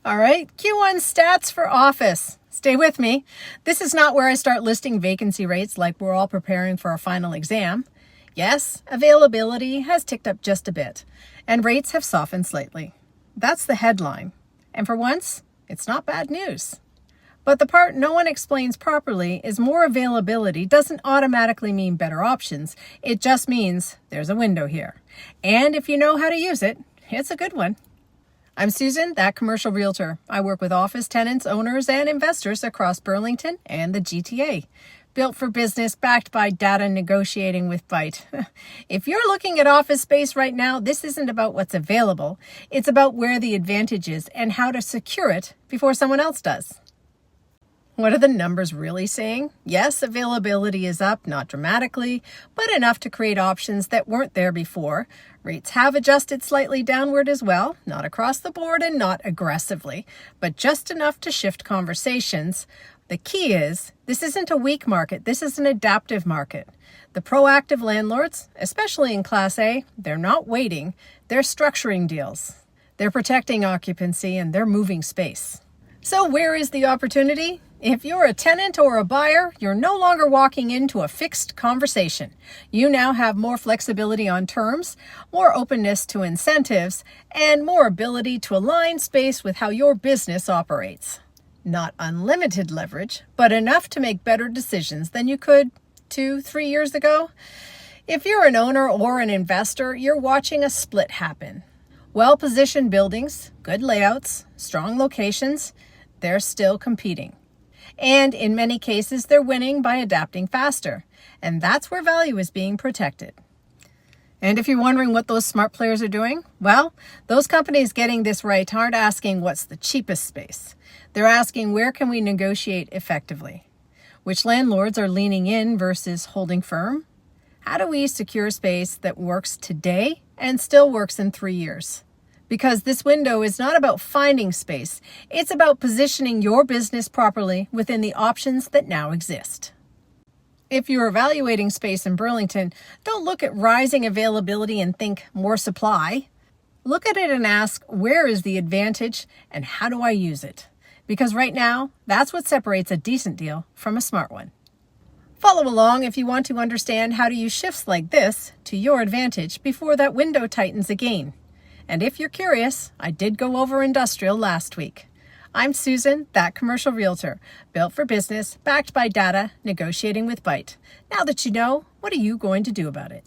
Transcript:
All right, Q1 stats for office. Stay with me. This is not where I start listing vacancy rates like we're all preparing for a final exam. Yes, availability has ticked up just a bit, and rates have softened slightly. That's the headline. And for once, it's not bad news. But the part no one explains properly is more availability doesn't automatically mean better options. It just means there's a window here. And if you know how to use it, it's a good one. I'm Susan, that commercial realtor. I work with office tenants, owners, and investors across Burlington and the GTA. Built for business, backed by data, negotiating with bite. If you're looking at office space right now, this isn't about what's available. It's about where the advantage is and how to secure it before someone else does. What are the numbers really saying? Yes, availability is up, not dramatically, but enough to create options that weren't there before. Rates have adjusted slightly downward as well, not across the board and not aggressively, but just enough to shift conversations. The key is, this isn't a weak market, this is an adaptive market. The proactive landlords, especially in Class A, they're not waiting, they're structuring deals. They're protecting occupancy and they're moving space. So where is the opportunity? If you're a tenant or a buyer, you're no longer walking into a fixed conversation. You now have more flexibility on terms, more openness to incentives, and more ability to align space with how your business operates. Not unlimited leverage, but enough to make better decisions than you could 2-3 years ago. If you're an owner or an investor, you're watching a split happen. Well-positioned buildings, good layouts, strong locations, they're still competing. And in many cases, they're winning by adapting faster. And that's where value is being protected. And if you're wondering what those smart players are doing, well, those companies getting this right aren't asking what's the cheapest space. They're asking where can we negotiate effectively? Which landlords are leaning in versus holding firm? How do we secure space that works today and still works in 3 years? Because this window is not about finding space, it's about positioning your business properly within the options that now exist. If you're evaluating space in Burlington, don't look at rising availability and think more supply. Look at it and ask, where is the advantage and how do I use it? Because right now, that's what separates a decent deal from a smart one. Follow along if you want to understand how to use shifts like this to your advantage before that window tightens again. And if you're curious, I did go over industrial last week. I'm Susan, that commercial realtor, built for business, backed by data, negotiating with bite. Now that you know, what are you going to do about it?